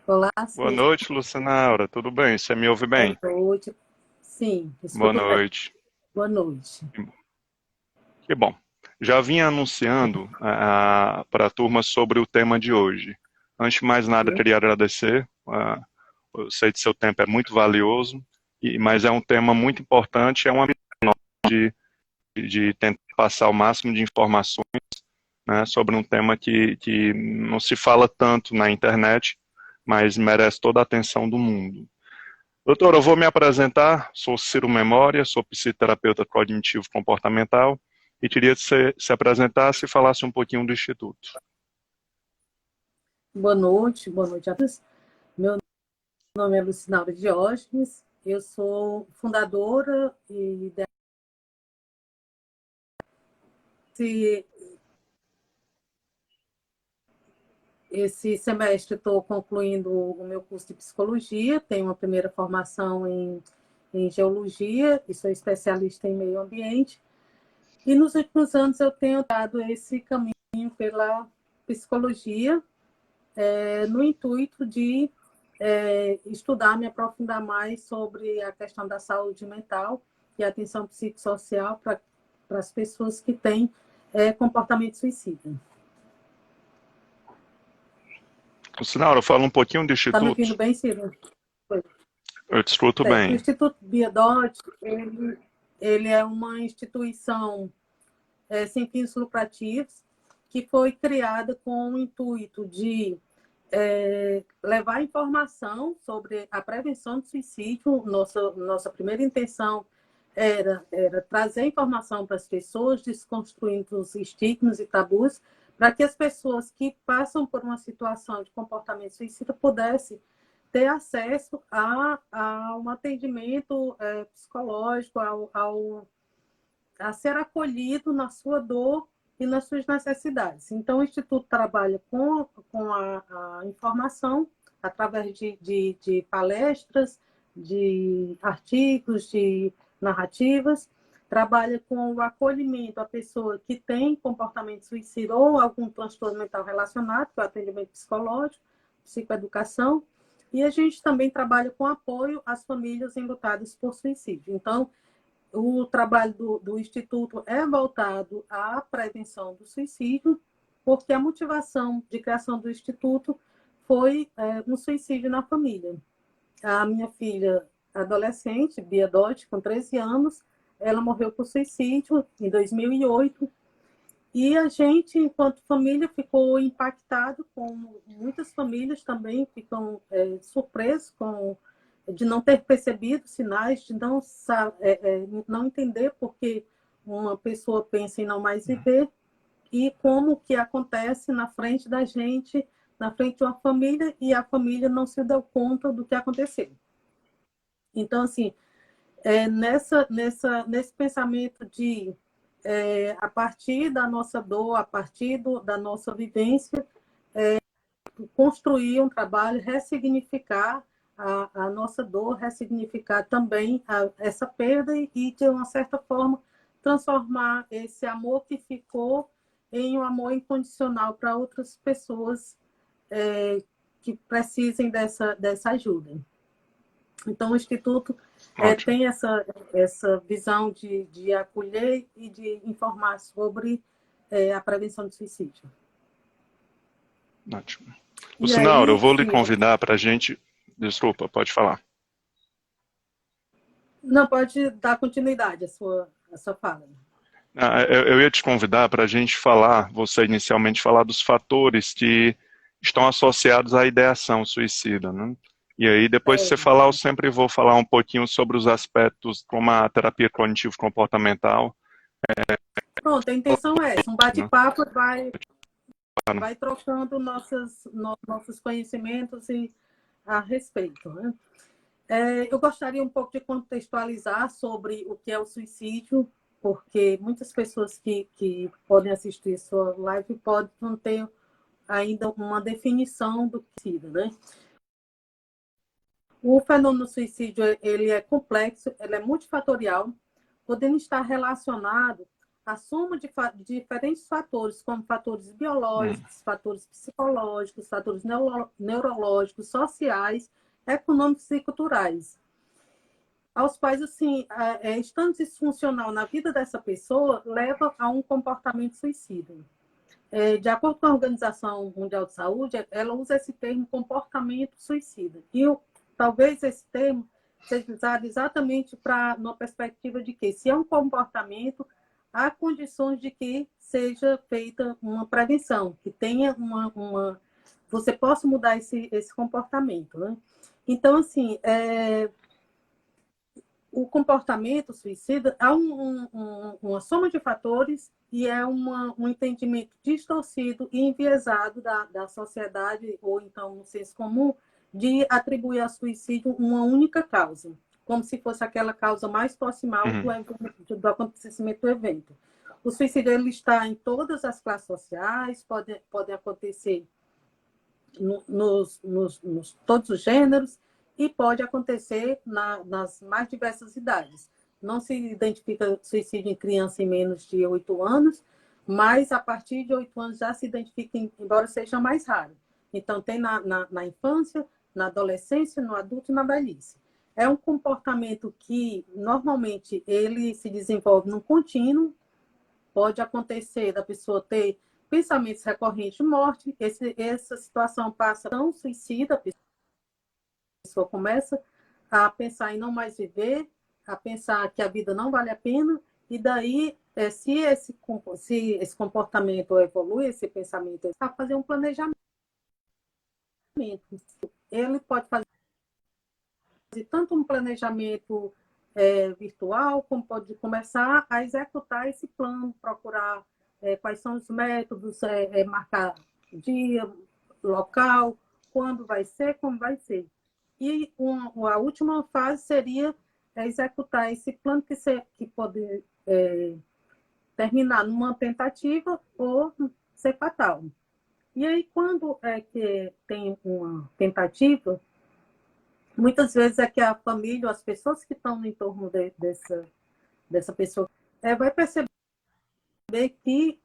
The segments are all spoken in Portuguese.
Olá, Boa Cícero. noite, Lucinaura. Tudo bem? Você me ouve Boa bem? noite. Sim, Boa escuto bem. noite. Boa noite. Que bom. Já vim anunciando para a turma sobre o tema de hoje. Antes de mais nada, queria agradecer. Eu sei que seu tempo é muito valioso, mas é um tema muito importante. É uma missão de tentar passar o máximo de informações, né, sobre um tema que não se fala tanto na internet, mas merece toda a atenção do mundo. Doutor, eu vou me apresentar. Sou Ciro Memória, sou psicoterapeuta cognitivo comportamental e queria que você se apresentasse e falasse um pouquinho do Instituto. Boa noite a todos. Meu nome é Lucinaura Diógenes, eu sou fundadora e desse, esse semestre estou concluindo o meu curso de psicologia, tenho uma primeira formação em geologia e sou especialista em meio ambiente. E nos últimos anos eu tenho dado esse caminho pela psicologia, no intuito de estudar, me aprofundar mais sobre a questão da saúde mental e atenção psicossocial para as pessoas que têm comportamento suicida. Lucinaura, fala um pouquinho do Está me ouvindo Instituto. bem, Ciro? Eu te escuto Certo. O bem. Instituto Biodot, ele é uma instituição sem fins lucrativos que foi criada com o intuito de levar informação sobre a prevenção do suicídio. Nossa primeira intenção era trazer informação para as pessoas, desconstruindo os estigmas e tabus, para que as pessoas que passam por uma situação de comportamento suicida pudessem ter acesso a um atendimento psicológico, a ser acolhido na sua dor e nas suas necessidades. Então, o Instituto trabalha com a informação através de palestras, de artigos, de narrativas, trabalha com o acolhimento à pessoa que tem comportamento suicida ou algum transtorno mental relacionado, que é o atendimento psicológico, psicoeducação, e a gente também trabalha com apoio às famílias enlutadas por suicídio. Então, o trabalho do Instituto é voltado à prevenção do suicídio, porque a motivação de criação do Instituto foi um suicídio na família. A minha filha adolescente, Bia Dott, com 13 anos, ela morreu por suicídio em 2008, e a gente, enquanto família, ficou impactado, como muitas famílias também ficam surpresas de não ter percebido sinais, de não entender porque uma pessoa pensa em não mais viver e como que acontece na frente da gente, na frente de uma família, e a família não se deu conta do que aconteceu. Então, assim, nesse pensamento de a partir da nossa dor, a partir da nossa vivência, construir um trabalho, ressignificar a nossa dor, ressignificar também essa perda e, de uma certa forma, transformar esse amor que ficou em um amor incondicional para outras pessoas que precisem dessa ajuda. Então, o Instituto Ótimo, tem essa visão de acolher e de informar sobre a prevenção do suicídio. ótimo. E Lucinaura, eu aí, vou lhe Ciro, convidar para a gente... Desculpa, pode falar. não pode dar continuidade à sua fala. Eu ia te convidar para a gente falar, você inicialmente falar dos fatores que estão associados à ideação suicida, né? E aí, depois de você falar, eu sempre vou falar um pouquinho sobre os aspectos como a terapia cognitivo-comportamental, Pronto, a intenção é essa, um né? bate-papo vai trocando nossos conhecimentos a respeito. Né? Eu gostaria um pouco de contextualizar sobre o que é o suicídio, porque muitas pessoas que podem assistir sua live podem não ter ainda uma definição do que é suicídio, né? O fenômeno suicídio ele é complexo, ele é multifatorial, podendo estar relacionado a soma de diferentes fatores, como fatores biológicos, fatores psicológicos, fatores neurológicos, sociais, econômicos e culturais, aos quais, assim, estando disfuncional na vida dessa pessoa, leva a um comportamento suicida. De acordo com a Organização Mundial de Saúde, ela usa esse termo comportamento suicida. E talvez esse termo seja usado exatamente numa perspectiva de que, se é um comportamento, há condições de que seja feita uma prevenção, que tenha você possa mudar esse comportamento, né? Então, assim, o comportamento suicida há uma soma de fatores e é um entendimento distorcido e enviesado da sociedade, ou então no senso comum, de atribuir ao suicídio uma única causa, como se fosse aquela causa mais proximal do acontecimento do evento. O suicídio ele está em todas as classes sociais, pode acontecer nos todos os gêneros, e pode acontecer nas mais diversas idades. Não se identifica suicídio em criança em menos de 8 anos, mas a partir de 8 anos já se identifica, embora seja mais raro. Então, tem na infância, na adolescência, no adulto e na velhice. É um comportamento que, normalmente, ele se desenvolve num contínuo. Pode acontecer da pessoa ter pensamentos recorrentes de morte, essa situação passa tão suicida, a pessoa começa a pensar em não mais viver, a pensar que a vida não vale a pena, e daí, se esse comportamento evolui, esse pensamento, a fazer um planejamento. Ele pode fazer tanto um planejamento virtual, como pode começar a executar esse plano, procurar quais são os métodos, marcar dia, local, quando vai ser, como vai ser. E a última fase seria executar esse plano que pode terminar numa tentativa ou ser fatal. E aí, quando é que tem uma tentativa, muitas vezes é que a família, ou as pessoas que estão no entorno dessa pessoa, vai perceber que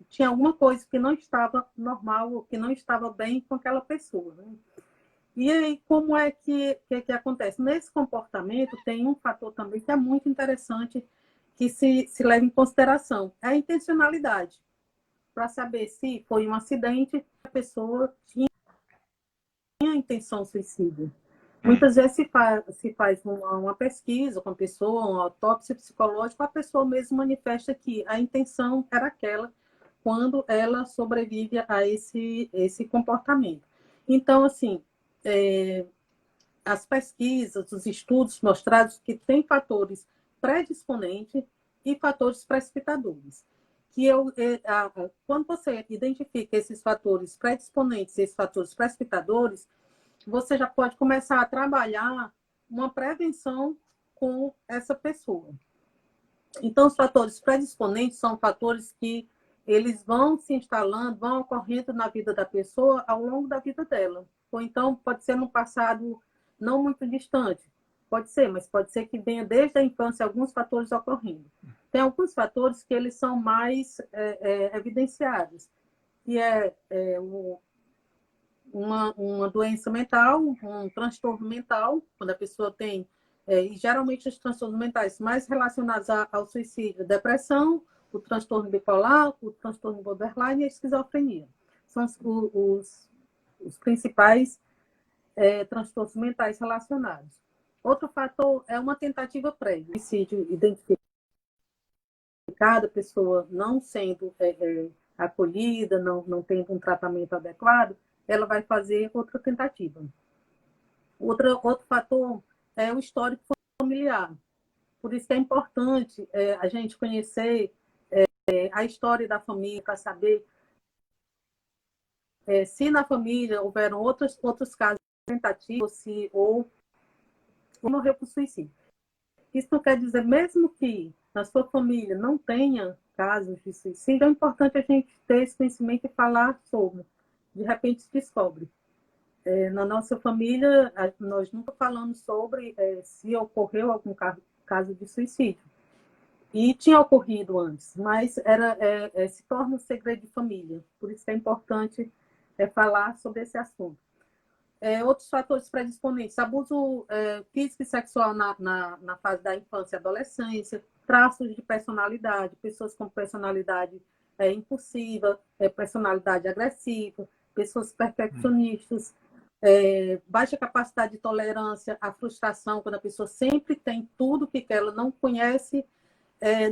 tinha alguma coisa que não estava normal, ou que não estava bem com aquela pessoa, né? E aí, como é que acontece? Nesse comportamento, tem um fator também que é muito interessante, que se leva em consideração, é a intencionalidade, para saber se foi um acidente, a pessoa tinha intenção suicida. Muitas vezes se faz uma pesquisa com a pessoa, uma autópsia psicológica, a pessoa mesmo manifesta que a intenção era aquela quando ela sobrevive a esse comportamento. Então, assim, as pesquisas, os estudos mostraram que tem fatores predisponentes e fatores precipitadores. Quando você identifica esses fatores predisponentes e esses fatores precipitadores, você já pode começar a trabalhar uma prevenção com essa pessoa. Então, os fatores predisponentes são fatores que eles vão se instalando, vão ocorrendo na vida da pessoa ao longo da vida dela. Ou então, pode ser no passado não muito distante. Pode ser, mas pode ser que venha desde a infância alguns fatores ocorrendo. Tem alguns fatores que eles são mais evidenciados, que uma doença mental, um transtorno mental, quando a pessoa tem, e geralmente os transtornos mentais mais relacionados ao suicídio, depressão, o transtorno bipolar, o transtorno borderline e a esquizofrenia. São os principais transtornos mentais relacionados. Outro fator é uma tentativa prévia, suicídio identificado, a pessoa não sendo acolhida, não tendo um tratamento adequado, ela vai fazer outra tentativa. Outro fator é o histórico familiar. Por isso que é importante a gente conhecer a história da família, para saber se na família houveram outros casos de tentativa, ou morreu por suicídio. Isso não quer dizer, mesmo que na sua família não tenha casos de suicídio, é importante a gente ter esse conhecimento e falar sobre. De repente se descobre. Na nossa família, nós nunca falamos sobre se ocorreu algum caso de suicídio. E tinha ocorrido antes, mas se torna um segredo de família. Por isso que é importante falar sobre esse assunto. Outros fatores predisponentes: abuso físico e sexual na fase da infância e adolescência, traços de personalidade, pessoas com personalidade impulsiva, personalidade agressiva, pessoas perfeccionistas, baixa capacidade de tolerância à frustração, quando a pessoa sempre tem tudo que quer, ela não conhece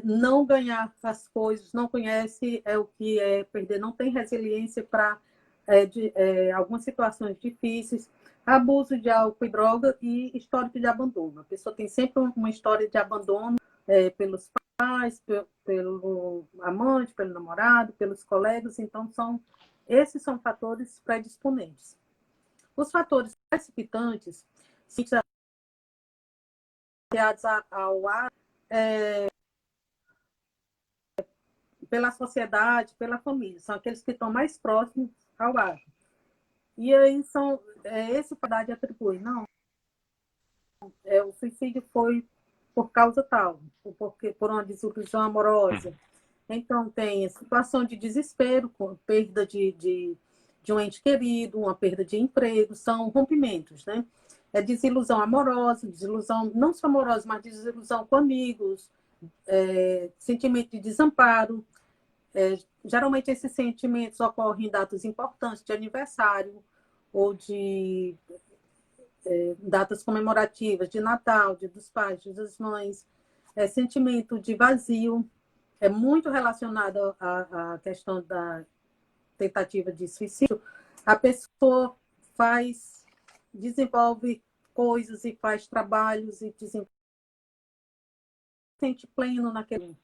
não ganhar as coisas, não conhece o que é perder, não tem resiliência para algumas situações difíceis, abuso de álcool e droga e histórico de abandono. A pessoa tem sempre uma história de abandono pelos pais, pelo amante, pelo namorado, pelos colegas, então esses são fatores predisponentes. Os fatores precipitantes, associados ao ar, pela sociedade, pela família, são aqueles que estão mais próximos ao ar. E aí esse padrão atribui, não, o suicídio foi por causa tal, por uma desilusão amorosa. Então, tem a situação de desespero, com perda de um ente querido, uma perda de emprego, são rompimentos, né? Desilusão amorosa, desilusão não só amorosa, mas desilusão com amigos, sentimento de desamparo. Geralmente, esses sentimentos ocorrem em datas importantes, de aniversário ou de datas comemorativas, de Natal, Dia dos Pais, Dia das Mães. Sentimento de vazio, muito relacionado à questão da tentativa de suicídio. A pessoa desenvolve coisas e faz trabalhos e se sente pleno naquele.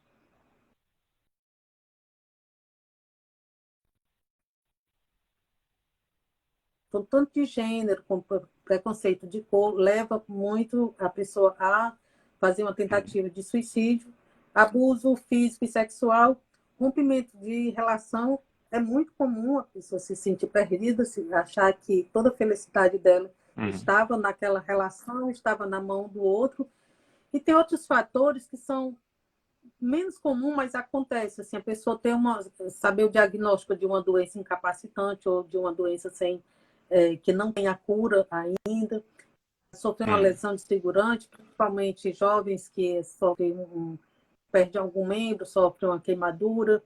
Com tanto de gênero, com preconceito de cor, leva muito a pessoa a fazer uma tentativa de suicídio. Abuso físico e sexual, rompimento de relação, é muito comum a pessoa se sentir perdida, achar que toda a felicidade dela estava naquela relação, estava na mão do outro. E tem outros fatores que são menos comuns, mas acontece. Assim, a pessoa saber o diagnóstico de uma doença incapacitante ou de uma doença que não tem a cura ainda, sofrer uma lesão desfigurante, principalmente jovens que perdem algum membro, sofrem uma queimadura,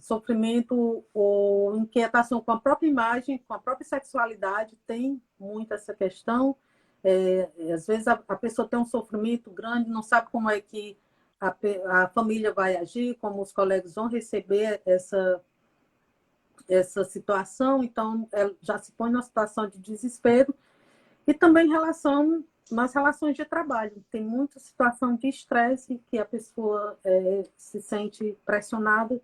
sofrimento ou inquietação com a própria imagem, com a própria sexualidade, tem muito essa questão. Às vezes a pessoa tem um sofrimento grande, não sabe como é que a família vai agir, como os colegas vão receber essa situação, então já se põe numa situação de desespero. E também nas relações de trabalho. Tem muita situação de estresse que a pessoa se sente pressionada,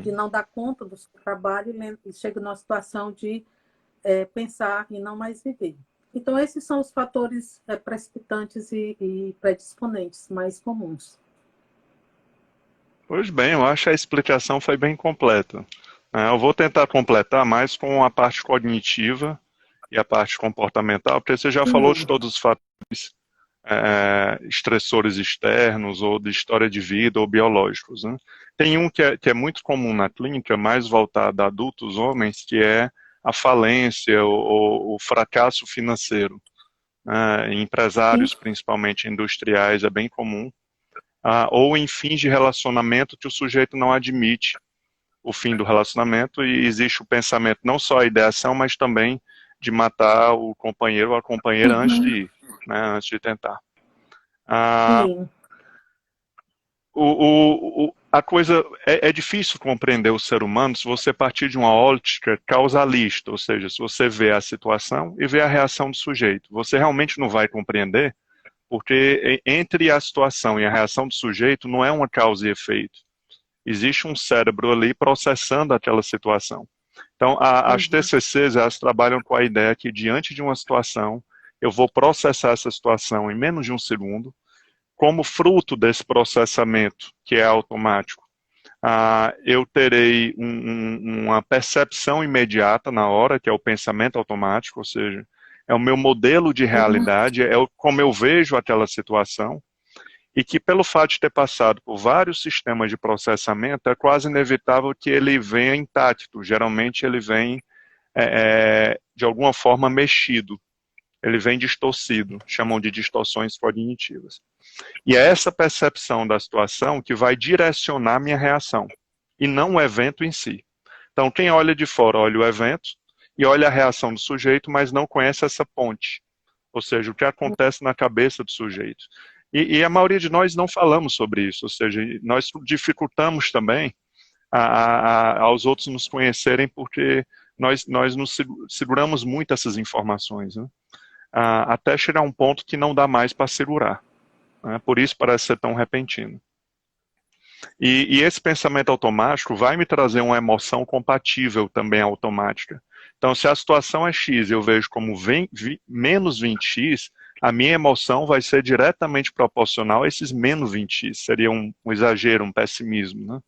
que não dá conta do seu trabalho e chega numa situação de pensar em não mais viver. Então, esses são os fatores precipitantes e predisponentes mais comuns. Pois bem, eu acho que a explicação foi bem completa. Eu vou tentar completar mais com a parte cognitiva e a parte comportamental, porque você já falou de todos os fatores estressores externos, ou de história de vida, ou biológicos, né? Tem um que é muito comum na clínica, mais voltado a adultos homens, que é a falência, ou o fracasso financeiro. Em empresários, principalmente industriais, é bem comum. Ou em fins de relacionamento que o sujeito não admite o fim do relacionamento, e existe o pensamento, não só a ideação, mas também de matar o companheiro ou a companheira antes de ir, né, antes de tentar. A coisa é difícil compreender o ser humano se você partir de uma ótica causalista, ou seja, se você vê a situação e vê a reação do sujeito. Você realmente não vai compreender, porque entre a situação e a reação do sujeito não é uma causa e efeito. Existe um cérebro ali processando aquela situação. Então, as TCCs, elas trabalham com a ideia que, diante de uma situação, eu vou processar essa situação em menos de um segundo. Como fruto desse processamento, que é automático, eu terei uma percepção imediata na hora, que é o pensamento automático, ou seja, é o meu modelo de realidade, como eu vejo aquela situação. e que pelo fato de ter passado por vários sistemas de processamento, é quase inevitável que ele venha intacto. Geralmente ele vem, de alguma forma, mexido. Ele vem distorcido, chamam de distorções cognitivas. E é essa percepção da situação que vai direcionar a minha reação, e não o evento em si. Então, quem olha de fora olha o evento e olha a reação do sujeito, mas não conhece essa ponte, ou seja, o que acontece na cabeça do sujeito. E a maioria de nós não falamos sobre isso, ou seja, nós dificultamos também aos outros nos conhecerem porque nós nos seguramos muito essas informações, né? Até chegar a um ponto que não dá mais para segurar, né? Por isso parece ser tão repentino. E esse pensamento automático vai me trazer uma emoção compatível também automática. Então, se a situação é X e eu vejo como menos 20X, a minha emoção vai ser diretamente proporcional a esses menos 20X. Seria um exagero, um pessimismo, né?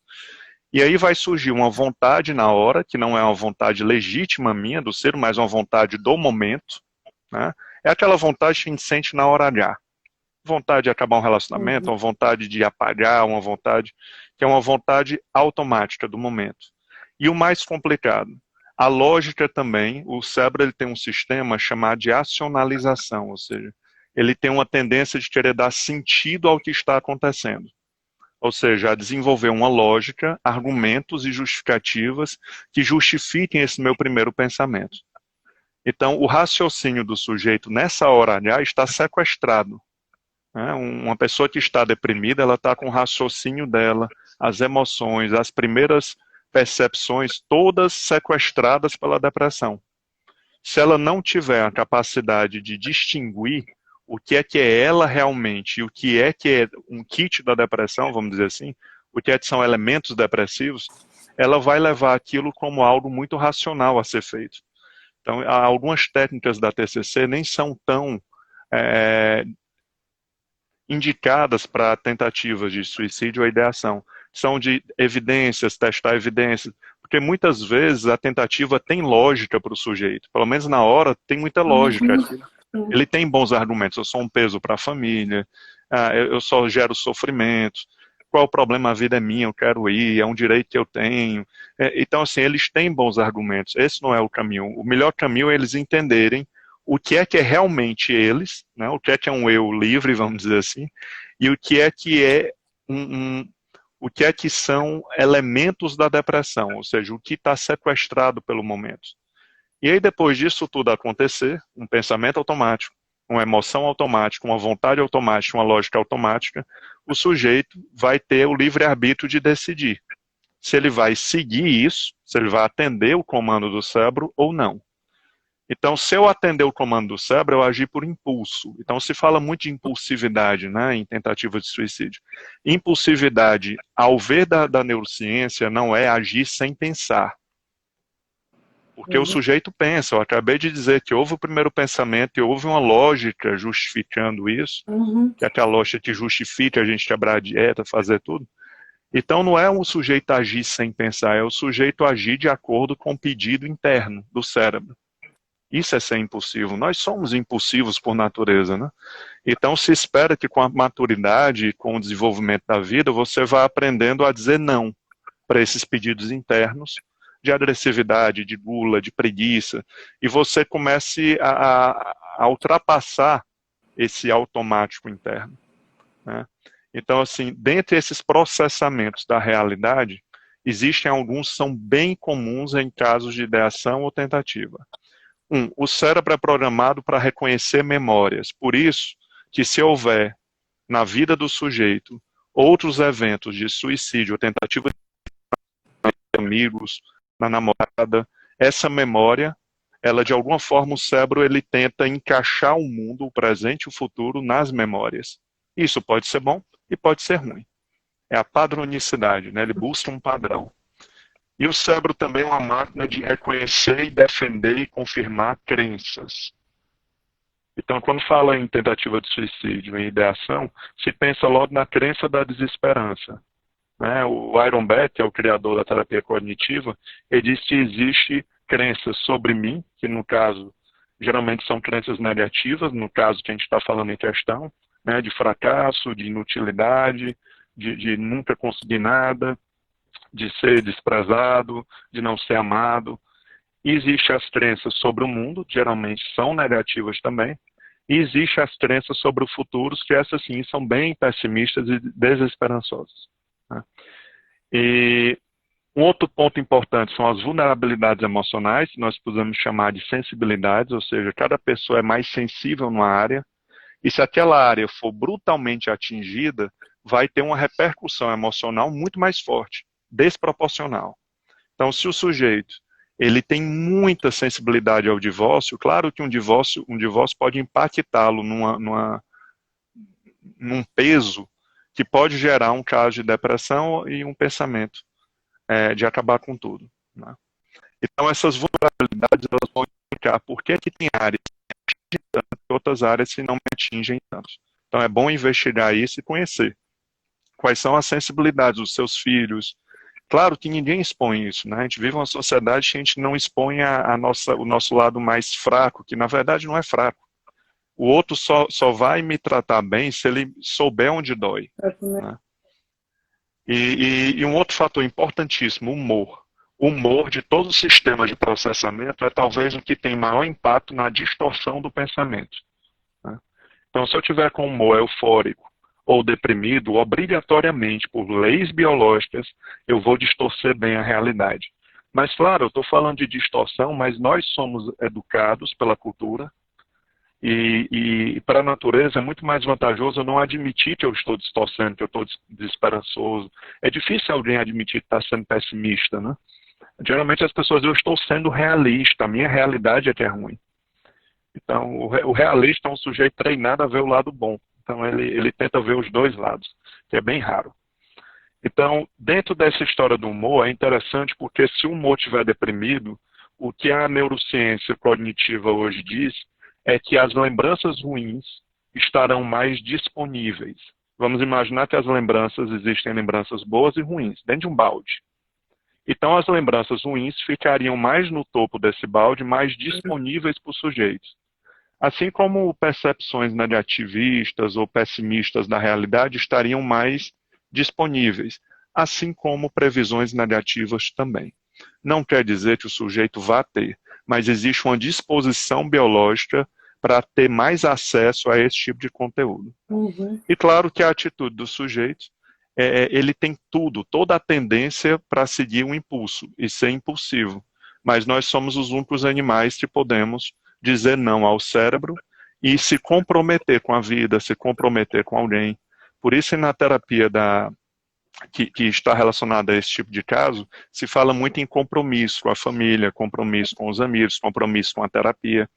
E aí vai surgir uma vontade na hora, que não é uma vontade legítima minha do ser, mas uma vontade do momento, né? É aquela vontade que a gente sente na hora H. Vontade de acabar um relacionamento, uma vontade de apagar, uma vontade que é uma vontade automática do momento. E o mais complicado, a lógica também, o cérebro ele tem um sistema chamado de acionalização, ou seja, ele tem uma tendência de querer dar sentido ao que está acontecendo. Ou seja, a desenvolver uma lógica, argumentos e justificativas que justifiquem esse meu primeiro pensamento. Então, o raciocínio do sujeito nessa hora H está sequestrado. Uma pessoa que está deprimida, ela está com o raciocínio dela, as emoções, as primeiras percepções, todas sequestradas pela depressão. Se ela não tiver a capacidade de distinguir o que é ela realmente e o que é um kit da depressão, vamos dizer assim, o que são elementos depressivos, ela vai levar aquilo como algo muito racional a ser feito. Então, algumas técnicas da TCC nem são tão indicadas para tentativas de suicídio ou ideação. São de evidências, testar evidências, porque muitas vezes a tentativa tem lógica para o sujeito, pelo menos na hora tem muita lógica. Ele tem bons argumentos, eu sou um peso para a família, eu só gero sofrimento, qual o problema, a vida é minha, eu quero ir, é um direito que eu tenho. Então, assim, eles têm bons argumentos, esse não é o caminho. O melhor caminho é eles entenderem o que é realmente eles, né? O que é um eu livre, vamos dizer assim, e o que é o que são elementos da depressão, ou seja, o que está sequestrado pelo momento. E aí, depois disso tudo acontecer, um pensamento automático, uma emoção automática, uma vontade automática, uma lógica automática, o sujeito vai ter o livre-arbítrio de decidir se ele vai seguir isso, se ele vai atender o comando do cérebro ou não. Então, se eu atender o comando do cérebro, eu agir por impulso. Então, se fala muito de impulsividade, né, em tentativa de suicídio. Impulsividade, ao ver da neurociência, não é agir sem pensar. Porque o sujeito pensa, eu acabei de dizer que houve o primeiro pensamento e houve uma lógica justificando isso, que é aquela lógica que justifica a gente quebrar a dieta, fazer tudo. Então, não é um sujeito agir sem pensar, é o sujeito agir de acordo com o pedido interno do cérebro. Isso é ser impulsivo. Nós somos impulsivos por natureza, né? Então se espera que com a maturidade, com o desenvolvimento da vida, você vá aprendendo a dizer não para esses pedidos internos de agressividade, de gula, de preguiça, e você comece a ultrapassar esse automático interno, né? Então, assim, dentre esses processamentos da realidade, existem alguns que são bem comuns em casos de ideação ou tentativa. O cérebro é programado para reconhecer memórias. Por isso, que se houver na vida do sujeito outros eventos de suicídio ou tentativa de amigos, na namorada, essa memória, ela de alguma forma o cérebro ele tenta encaixar o mundo, o presente e o futuro nas memórias. Isso pode ser bom e pode ser ruim. É a padronicidade, né? Ele busca um padrão. E o cérebro também é uma máquina de reconhecer e defender e confirmar crenças. Então, quando fala em tentativa de suicídio, em ideação, se pensa logo na crença da desesperança, né? O Aaron Beck, que é o criador da terapia cognitiva, ele diz que existe crenças sobre mim, que no caso, geralmente são crenças negativas, no caso que a gente está falando em questão, né, de fracasso, de inutilidade, de nunca conseguir nada, de ser desprezado, de não ser amado. E existem as crenças sobre o mundo, que geralmente são negativas também, e existem as crenças sobre o futuro, que essas sim são bem pessimistas e desesperançosas, né? E um outro ponto importante são as vulnerabilidades emocionais, que nós podemos chamar de sensibilidades, ou seja, cada pessoa é mais sensível numa área, e se aquela área for brutalmente atingida, vai ter uma repercussão emocional muito mais forte, desproporcional. Então, se o sujeito ele tem muita sensibilidade ao divórcio, claro que um divórcio pode impactá-lo num peso que pode gerar um caso de depressão e um pensamento de acabar com tudo, né? Então, essas vulnerabilidades elas vão explicar por que tem áreas que atingem tanto e outras áreas que não me atingem tanto. Então, é bom investigar isso e conhecer quais são as sensibilidades dos seus filhos. Claro que ninguém expõe isso, né? A gente vive uma sociedade que a gente não expõe o nosso lado mais fraco, que na verdade não é fraco. O outro só vai me tratar bem se ele souber onde dói, né? E um outro fator importantíssimo, o humor. O humor de todo o sistema de processamento é talvez o que tem maior impacto na distorção do pensamento, né? Então, se eu tiver com humor eufórico ou deprimido, obrigatoriamente, por leis biológicas, eu vou distorcer bem a realidade. Mas, claro, eu estou falando de distorção, mas nós somos educados pela cultura, e para a natureza é muito mais vantajoso eu não admitir que eu estou distorcendo, que eu estou desesperançoso. É difícil alguém admitir que está sendo pessimista, né? Geralmente as pessoas, eu estou sendo realista, a minha realidade é que é ruim. Então, o realista é um sujeito treinado a ver o lado bom. Então, ele tenta ver os dois lados, que é bem raro. Então, dentro dessa história do humor, é interessante porque se o humor estiver deprimido, o que a neurociência cognitiva hoje diz é que as lembranças ruins estarão mais disponíveis. Vamos imaginar que as lembranças, existem lembranças boas e ruins, dentro de um balde. Então, as lembranças ruins ficariam mais no topo desse balde, mais disponíveis para os sujeitos. Assim como percepções negativistas ou pessimistas da realidade estariam mais disponíveis, assim como previsões negativas também. Não quer dizer que o sujeito vá ter, mas existe uma disposição biológica para ter mais acesso a esse tipo de conteúdo. Uhum. E claro que a atitude do sujeito, ele tem toda a tendência para seguir um impulso e ser impulsivo. Mas nós somos os únicos animais que podemos dizer não ao cérebro e se comprometer com a vida, se comprometer com alguém. Por isso, na terapia que está relacionada a esse tipo de caso, se fala muito em compromisso com a família, compromisso com os amigos, compromisso com a terapia.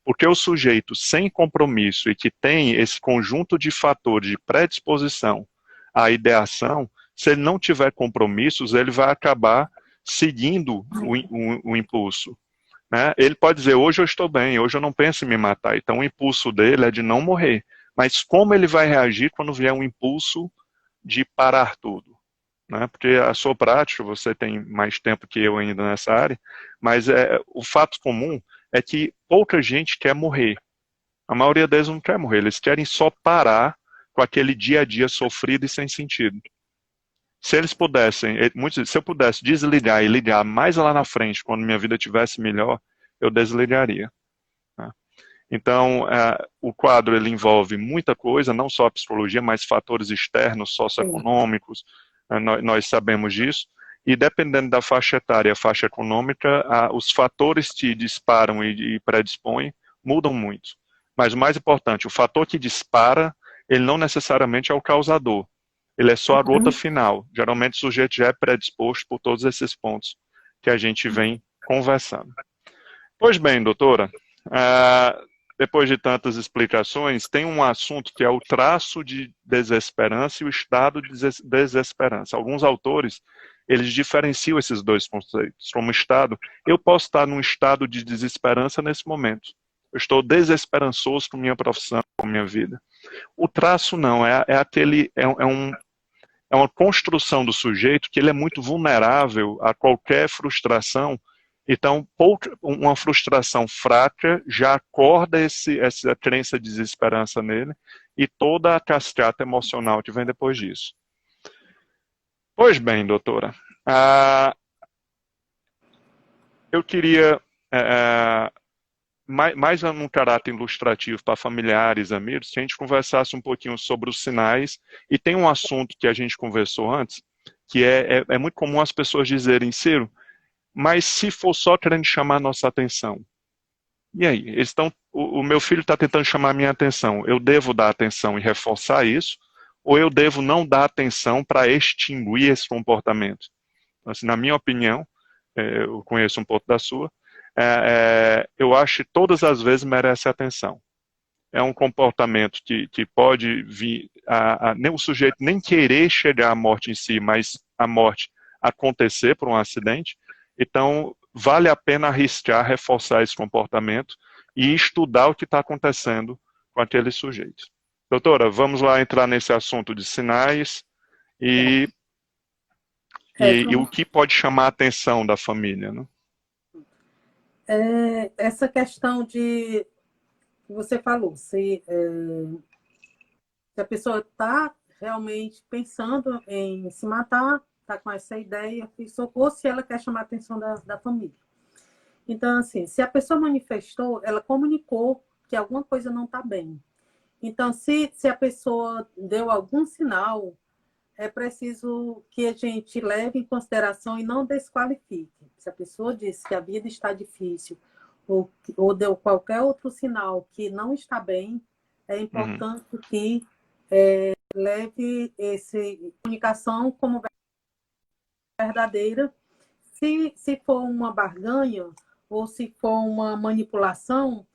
Porque o sujeito sem compromisso e que tem esse conjunto de fatores de predisposição à ideação, se ele não tiver compromissos, ele vai acabar seguindo o impulso, né? Ele pode dizer, hoje eu estou bem, hoje eu não penso em me matar. Então o impulso dele é de não morrer. Mas como ele vai reagir quando vier um impulso de parar tudo, né? Porque a sua prática, você tem mais tempo que eu ainda nessa área, mas o fato comum é que pouca gente quer morrer. A maioria deles não quer morrer, eles querem só parar com aquele dia a dia sofrido e sem sentido. Se eles pudessem, se eu pudesse desligar e ligar mais lá na frente, quando minha vida estivesse melhor, eu desligaria, né? Então, o quadro ele envolve muita coisa, não só a psicologia, mas fatores externos, socioeconômicos, nós sabemos disso, e dependendo da faixa etária e a faixa econômica, os fatores que disparam e predispõem mudam muito. Mas o mais importante, o fator que dispara, ele não necessariamente é o causador, ele é só a gota final. Geralmente o sujeito já é predisposto por todos esses pontos que a gente vem conversando. Pois bem, doutora, depois de tantas explicações, tem um assunto que é o traço de desesperança e o estado de desesperança. Alguns autores, eles diferenciam esses dois conceitos. Como estado, eu posso estar num estado de desesperança nesse momento. Eu estou desesperançoso com minha profissão, com minha vida. O traço não, é uma construção do sujeito que ele é muito vulnerável a qualquer frustração. Então, uma frustração fraca já acorda essa crença de desesperança nele, e toda a cascata emocional que vem depois disso. Pois bem, doutora, eu queria, mais num caráter ilustrativo para familiares, amigos, que a gente conversasse um pouquinho sobre os sinais, e tem um assunto que a gente conversou antes, que é muito comum as pessoas dizerem, Ciro, mas se for só querendo chamar a nossa atenção, e aí? O meu filho está tentando chamar a minha atenção, eu devo dar atenção e reforçar isso, ou eu devo não dar atenção para extinguir esse comportamento? Então, assim, na minha opinião, eu conheço um pouco da sua, eu acho que todas as vezes merece atenção. É um comportamento que pode vir, nem o sujeito nem querer chegar à morte em si, mas a morte acontecer por um acidente. Então, vale a pena arriscar, reforçar esse comportamento e estudar o que está acontecendo com aquele sujeito. Doutora, vamos lá entrar nesse assunto de sinais e o que pode chamar a atenção da família, né? Essa questão de que você falou, se a pessoa está realmente pensando em se matar, está com essa ideia, ou se ela quer chamar a atenção da família. Então, assim, se a pessoa manifestou, ela comunicou que alguma coisa não está bem. Então, se a pessoa deu algum sinal, é preciso que a gente leve em consideração e não desqualifique. Se a pessoa disse que a vida está difícil ou deu qualquer outro sinal que não está bem, é importante que leve essa comunicação como verdadeira. Se for uma barganha ou se for uma manipulação,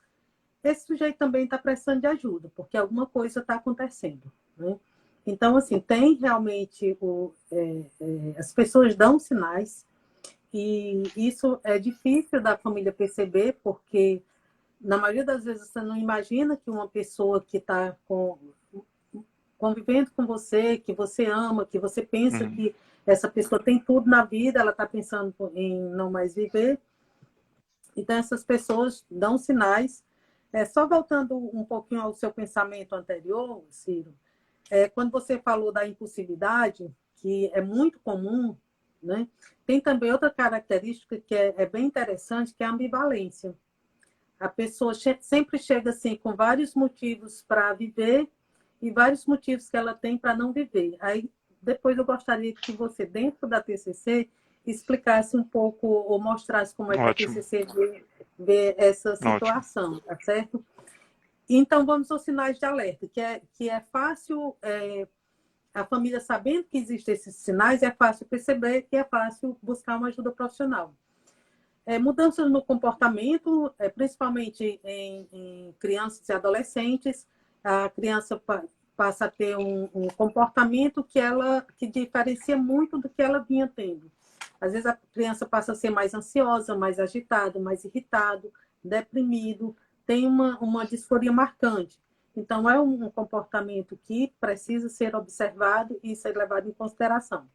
esse sujeito também está precisando de ajuda, porque alguma coisa está acontecendo, né? Então, assim, tem realmente as pessoas dão sinais e isso é difícil da família perceber, porque na maioria das vezes você não imagina que uma pessoa que está convivendo com você, que você ama, que você pensa que essa pessoa tem tudo na vida, ela está pensando em não mais viver. Então, essas pessoas dão sinais. Só voltando um pouquinho ao seu pensamento anterior, Ciro, quando você falou da impulsividade, que é muito comum, né? Tem também outra característica que é bem interessante, que é a ambivalência. A pessoa sempre chega assim com vários motivos para viver e vários motivos que ela tem para não viver. Aí, depois eu gostaria que você, dentro da TCC, explicasse um pouco ou mostrasse como é que a TCC vê essa situação, tá certo? Então, vamos aos sinais de alerta, que é fácil, a família sabendo que existem esses sinais, é fácil perceber e é fácil buscar uma ajuda profissional. Mudanças no comportamento, principalmente em crianças e adolescentes, a criança passa a ter um comportamento que diferencia muito do que ela vinha tendo. Às vezes a criança passa a ser mais ansiosa, mais agitada, mais irritado, deprimido, tem uma disforia marcante. Então, é um comportamento que precisa ser observado e ser levado em consideração.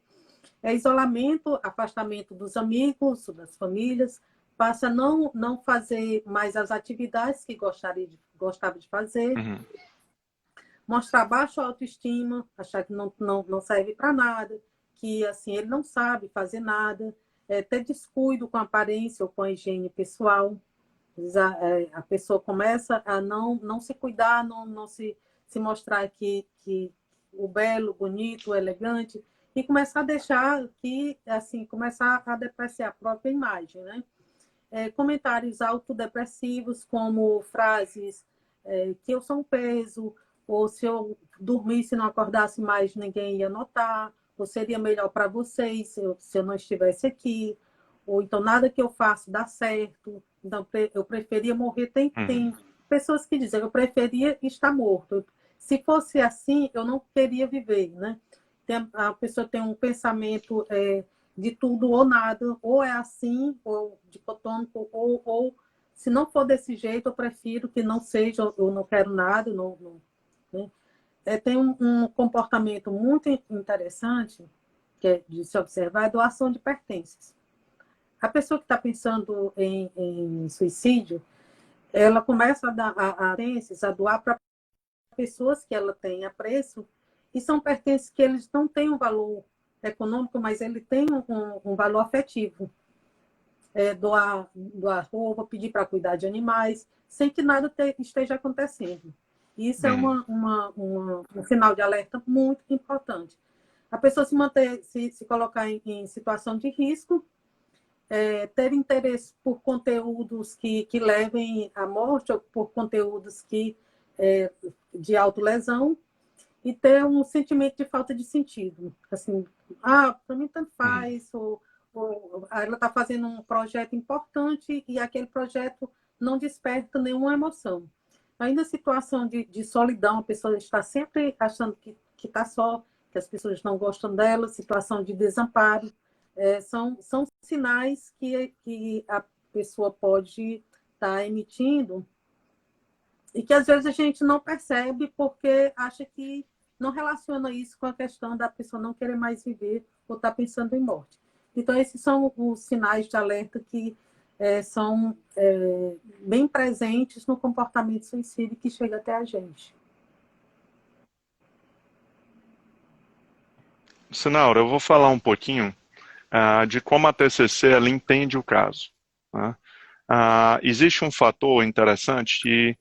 Isolamento, afastamento dos amigos, das famílias, passa a não fazer mais as atividades que gostava de fazer, mostrar baixa autoestima, achar que não serve para nada, que assim ele não sabe fazer nada, ter descuido com a aparência ou com a higiene pessoal. A pessoa começa a não se cuidar, não se mostrar que o belo, bonito, o elegante, e começar a deixar começar a depreciar a própria imagem, né? Comentários autodepressivos, como frases que eu sou um peso, ou se eu dormisse e não acordasse mais, ninguém ia notar, ou seria melhor para vocês se eu não estivesse aqui, ou então nada que eu faço dá certo, então eu preferia morrer. Tem pessoas que dizem, eu preferia estar morto. Se fosse assim, eu não queria viver, né? A pessoa tem um pensamento de tudo ou nada, ou é assim, ou dicotômico, ou se não for desse jeito, eu prefiro que não seja, eu não quero nada, né? Tem um comportamento muito interessante, que é de se observar, é doação de pertences. A pessoa que está pensando em suicídio, ela começa a doar para pessoas que ela tem apreço, e são pertences que eles não têm um valor econômico, mas ele tem um valor afetivo. Doar roupa, pedir para cuidar de animais, sem que nada esteja acontecendo. Isso é um sinal de alerta muito importante. A pessoa se colocar em situação de risco, ter interesse por conteúdos que levem à morte, ou por conteúdos de autolesão, e ter um sentimento de falta de sentido. Assim, para mim tanto faz, ou ela está fazendo um projeto importante e aquele projeto não desperta nenhuma emoção. Ainda a situação de solidão, a pessoa está sempre achando que está só, que as pessoas não gostam dela, situação de desamparo, são sinais que a pessoa pode estar emitindo e que às vezes a gente não percebe porque acha que não relaciona isso com a questão da pessoa não querer mais viver ou estar pensando em morte. Então, esses são os sinais de alerta que são bem presentes no comportamento suicida que chega até a gente. Sinaura, eu vou falar um pouquinho de como a TCC ela entende o caso. Né? Existe um fator interessante que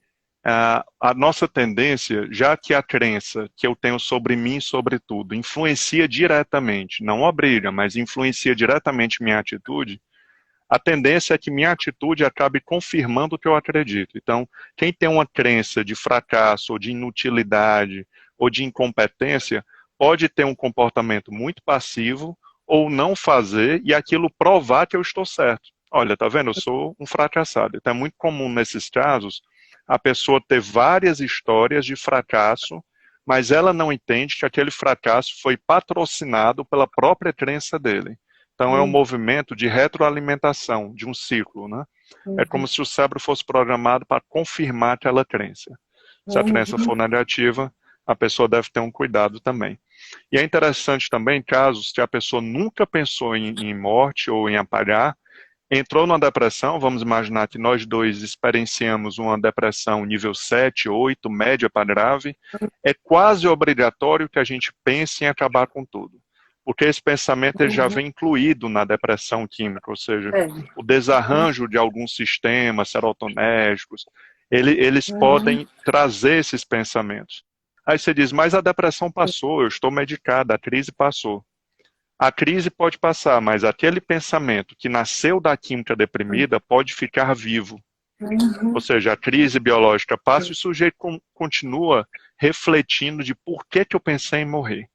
a nossa tendência, já que a crença que eu tenho sobre mim, sobre tudo, influencia diretamente, não obriga, mas influencia diretamente minha atitude, a tendência é que minha atitude acabe confirmando o que eu acredito. Então, quem tem uma crença de fracasso, ou de inutilidade, ou de incompetência, pode ter um comportamento muito passivo, ou não fazer, e aquilo provar que eu estou certo. Olha, tá vendo? Eu sou um fracassado. Então, é muito comum nesses casos a pessoa ter várias histórias de fracasso, mas ela não entende que aquele fracasso foi patrocinado pela própria crença dele. Então é um movimento de retroalimentação, de um ciclo, né? É como se o cérebro fosse programado para confirmar aquela crença. Se a crença for negativa, a pessoa deve ter um cuidado também. E é interessante também casos que a pessoa nunca pensou em morte ou em apagar, entrou numa depressão, vamos imaginar que nós dois experienciamos uma depressão nível 7, 8, média para grave, é quase obrigatório que a gente pense em acabar com tudo. Porque esse pensamento ele já vem incluído na depressão química, ou seja, o desarranjo de alguns sistemas serotonérgicos, eles podem trazer esses pensamentos. Aí você diz, mas a depressão passou, eu estou medicada, a crise passou. A crise pode passar, mas aquele pensamento que nasceu da química deprimida pode ficar vivo. Ou seja, a crise biológica passa e o sujeito continua refletindo de por que eu pensei em morrer.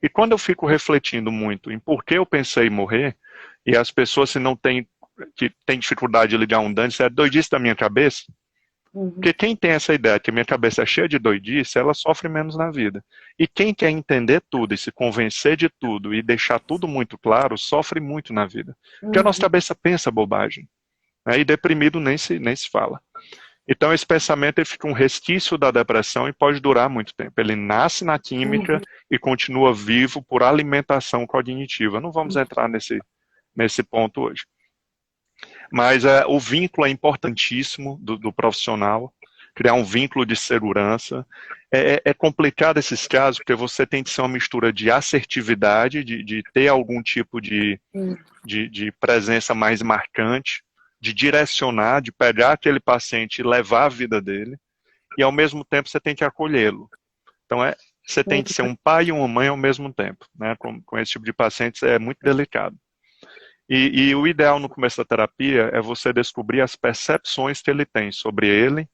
E quando eu fico refletindo muito em por que eu pensei em morrer, e as pessoas que têm dificuldade de ligar um dano, isso é doidice da minha cabeça? Porque quem tem essa ideia que minha cabeça é cheia de doidice, ela sofre menos na vida. E quem quer entender tudo e se convencer de tudo e deixar tudo muito claro, sofre muito na vida. Porque a nossa cabeça pensa bobagem. Né? E deprimido nem se fala. Então esse pensamento ele fica um resquício da depressão e pode durar muito tempo. Ele nasce na química e continua vivo por alimentação cognitiva. Não vamos entrar nesse ponto hoje. Mas o vínculo é importantíssimo do profissional, criar um vínculo de segurança. É complicado esses casos, porque você tem que ser uma mistura de assertividade, de ter algum tipo de presença mais marcante, de direcionar, de pegar aquele paciente e levar a vida dele, e ao mesmo tempo você tem que acolhê-lo. Então você tem que ser um pai e uma mãe ao mesmo tempo. Né? Com esse tipo de pacientes é muito delicado. E o ideal no começo da terapia é você descobrir as percepções que ele tem sobre ele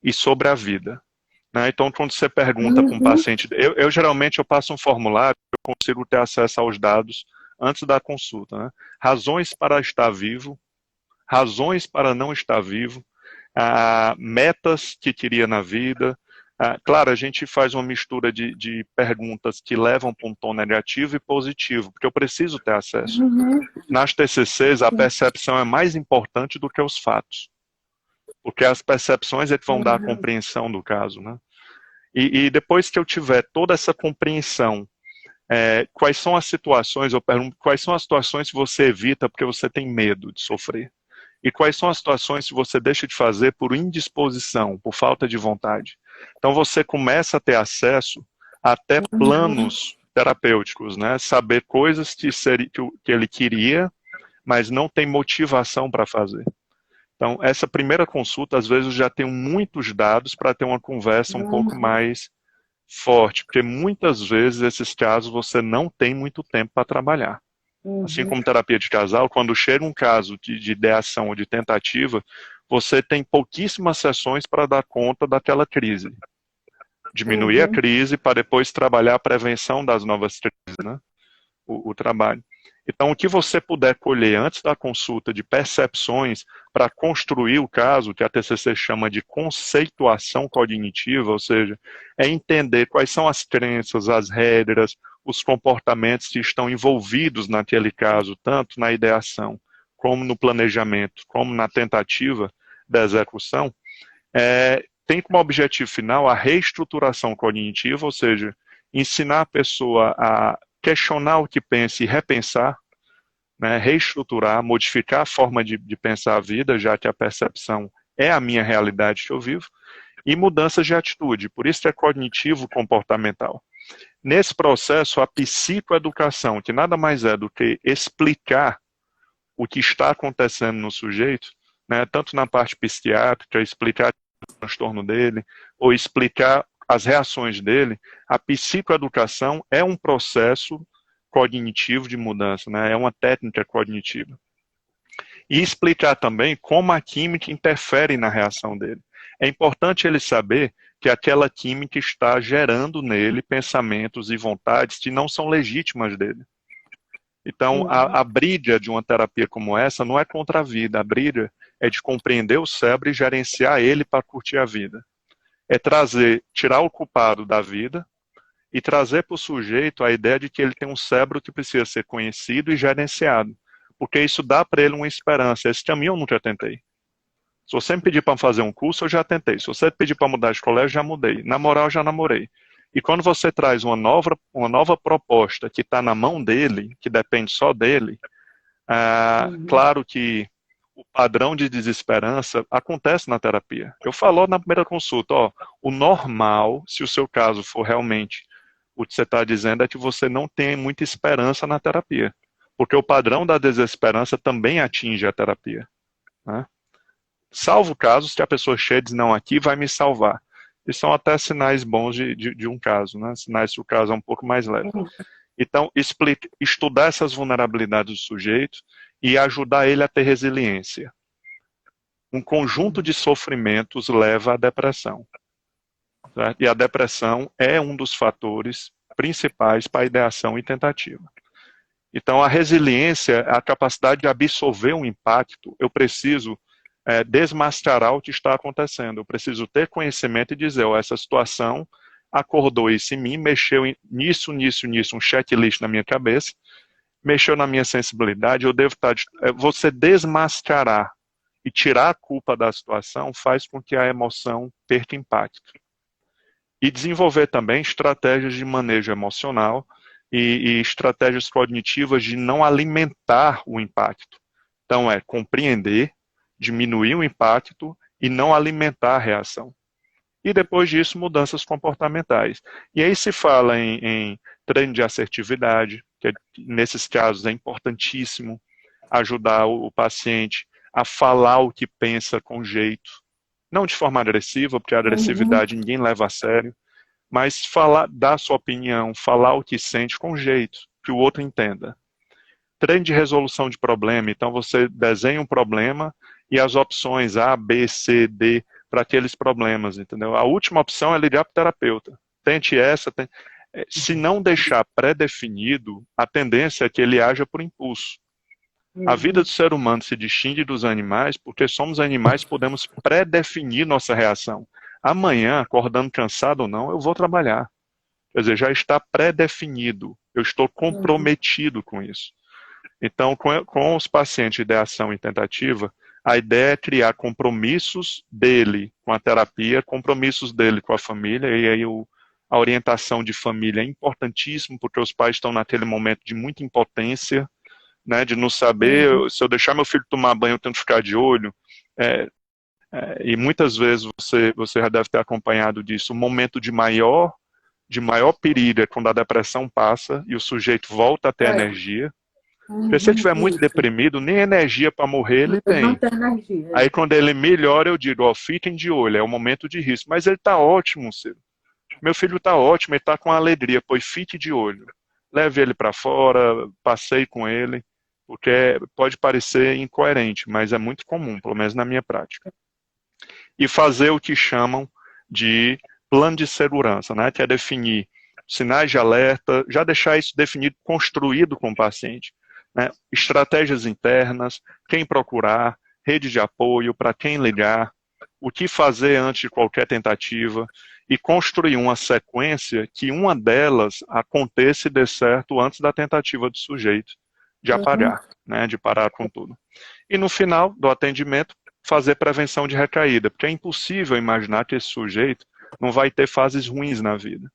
e sobre a vida. Né? Então, quando você pergunta para um paciente, eu geralmente passo um formulário, eu consigo ter acesso aos dados antes da consulta. Né? Razões para estar vivo, razões para não estar vivo, metas que queria na vida. Claro, a gente faz uma mistura de perguntas que levam para um tom negativo e positivo, porque eu preciso ter acesso. Nas TCCs, a percepção é mais importante do que os fatos, porque as percepções é que vão dar a compreensão do caso. Né? E depois que eu tiver toda essa compreensão, quais são as situações, eu pergunto, quais são as situações que você evita porque você tem medo de sofrer? E quais são as situações que você deixa de fazer por indisposição, por falta de vontade? Então você começa a ter acesso a até planos terapêuticos, né? Saber coisas que ele queria, mas não tem motivação para fazer. Então, essa primeira consulta, às vezes, eu já tenho muitos dados para ter uma conversa um pouco mais forte, porque muitas vezes, esses casos, você não tem muito tempo para trabalhar. Assim como terapia de casal, quando chega um caso de ideação ou de tentativa, você tem pouquíssimas sessões para dar conta daquela crise. Diminuir a crise para depois trabalhar a prevenção das novas crises, né? O trabalho. Então, o que você puder colher antes da consulta de percepções para construir o caso, que a TCC chama de conceituação cognitiva, ou seja, é entender quais são as crenças, as regras, os comportamentos que estão envolvidos naquele caso, tanto na ideação, como no planejamento, como na tentativa da execução, tem como objetivo final a reestruturação cognitiva, ou seja, ensinar a pessoa a questionar o que pensa e repensar, né, reestruturar, modificar a forma de pensar a vida, já que a percepção é a minha realidade que eu vivo, e mudanças de atitude, por isso é cognitivo-comportamental. Nesse processo, a psicoeducação, que nada mais é do que explicar o que está acontecendo no sujeito, né, tanto na parte psiquiátrica, explicar o transtorno dele, ou explicar as reações dele, a psicoeducação é um processo cognitivo de mudança, né? É uma técnica cognitiva. E explicar também como a química interfere na reação dele. É importante ele saber que aquela química está gerando nele pensamentos e vontades que não são legítimas dele. Então, a briga de uma terapia como essa não é contra a vida, a briga é de compreender o cérebro e gerenciar ele para curtir a vida. É tirar o culpado da vida e trazer para o sujeito a ideia de que ele tem um cérebro que precisa ser conhecido e gerenciado. Porque isso dá para ele uma esperança. Esse caminho eu nunca tentei. Se você me pedir para fazer um curso, eu já tentei. Se você pedir para mudar de colégio, já mudei. Namorar, eu já namorei. E quando você traz uma nova proposta que está na mão dele, que depende só dele, claro que o padrão de desesperança acontece na terapia. Eu falo na primeira consulta, o normal, se o seu caso for realmente o que você está dizendo, é que você não tem muita esperança na terapia. Porque o padrão da desesperança também atinge a terapia. Né? Salvo casos que a pessoa chega e diz, não, aqui vai me salvar. E são até sinais bons de um caso, né? Sinais que o caso é um pouco mais leve. Então, estudar essas vulnerabilidades do sujeito e ajudar ele a ter resiliência. Um conjunto de sofrimentos leva à depressão. Certo? E a depressão é um dos fatores principais para a ideação e tentativa. Então, a resiliência é a capacidade de absorver um impacto. Eu preciso desmascarar o que está acontecendo. Eu preciso ter conhecimento e dizer, essa situação acordou isso em mim, mexeu nisso, um checklist na minha cabeça, mexeu na minha sensibilidade, eu devo estar... Você desmascarar e tirar a culpa da situação faz com que a emoção perca impacto. E desenvolver também estratégias de manejo emocional e estratégias cognitivas de não alimentar o impacto. Então, compreender, diminuir o impacto e não alimentar a reação. E depois disso, mudanças comportamentais. E aí se fala em treino de assertividade, que nesses casos é importantíssimo ajudar o paciente a falar o que pensa com jeito. Não de forma agressiva, porque a agressividade ninguém leva a sério, mas dar sua opinião, falar o que sente com jeito, que o outro entenda. Treino de resolução de problema, então você desenha um problema e as opções A, B, C, D para aqueles problemas, entendeu? A última opção é ligar para o terapeuta. Tente essa. Se não deixar pré-definido, a tendência é que ele haja por impulso. A vida do ser humano se distingue dos animais porque somos animais, podemos pré-definir nossa reação. Amanhã, acordando cansado ou não, eu vou trabalhar. Quer dizer, já está pré-definido. Eu estou comprometido com isso. Então, com os pacientes de ideação e tentativa, a ideia é criar compromissos dele com a terapia, compromissos dele com a família, e aí a orientação de família é importantíssimo, porque os pais estão naquele momento de muita impotência, né, de não saber, se eu deixar meu filho tomar banho, eu tenho que ficar de olho. E muitas vezes você já deve ter acompanhado disso. O momento de maior perigo é quando a depressão passa e o sujeito volta a ter energia. Porque se ele estiver muito Isso. deprimido, nem energia para morrer ele Ele não tem. tem energia. Aí quando ele melhora, eu digo, ó, fiquem de olho, é o momento de risco. Mas ele está ótimo, Ciro. Meu filho está ótimo, ele está com alegria, pois fique de olho. Leve ele para fora, passeie com ele, porque pode parecer incoerente, mas é muito comum, pelo menos na minha prática. E fazer o que chamam de plano de segurança, né, que é definir sinais de alerta, já deixar isso definido, construído com o paciente. Né, estratégias internas, quem procurar, rede de apoio, para quem ligar, o que fazer antes de qualquer tentativa, e construir uma sequência que uma delas aconteça e dê certo antes da tentativa do sujeito de apagar, né, de parar com tudo. E no final do atendimento, fazer prevenção de recaída, porque é impossível imaginar que esse sujeito não vai ter fases ruins na vida.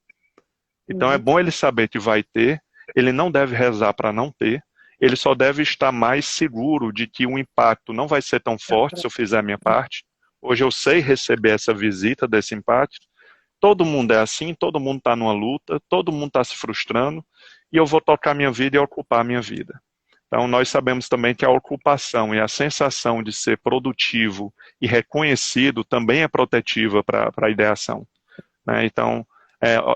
Então é bom ele saber que vai ter, ele não deve rezar para não ter, ele só deve estar mais seguro de que o impacto não vai ser tão forte se eu fizer a minha parte. Hoje eu sei receber essa visita desse impacto. Todo mundo é assim, todo mundo está numa luta, todo mundo está se frustrando, e eu vou tocar minha vida e ocupar a minha vida. Então, nós sabemos também que a ocupação e a sensação de ser produtivo e reconhecido também é protetiva para a ideação. Né? Então,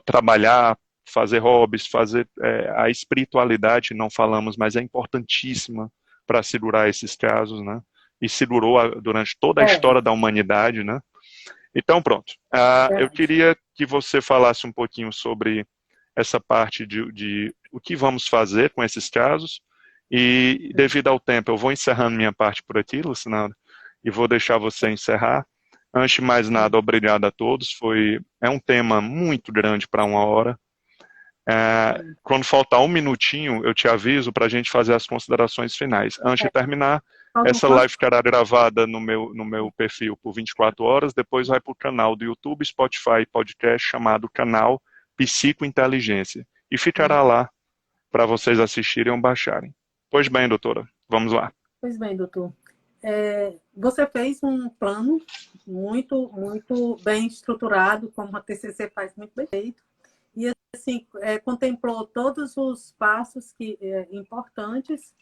trabalhar, fazer hobbies, fazer a espiritualidade, não falamos, mas é importantíssima para segurar esses casos, né? E segurou durante toda a história da humanidade, né? Então, pronto. Eu queria que você falasse um pouquinho sobre essa parte de o que vamos fazer com esses casos. E, devido ao tempo, eu vou encerrando minha parte por aqui, Lucinada, e vou deixar você encerrar. Antes de mais nada, obrigado a todos. É um tema muito grande para uma hora. Quando faltar um minutinho, eu te aviso para a gente fazer as considerações finais. Antes de terminar, essa live ficará gravada no meu perfil por 24 horas, depois vai para o canal do YouTube, Spotify, podcast, chamado Canal Psicointeligência. E ficará lá para vocês assistirem ou baixarem. Pois bem, doutora, vamos lá. Pois bem, doutor. Você fez um plano muito, muito bem estruturado, como a TCC faz muito bem feito, e assim, contemplou todos os passos importantes.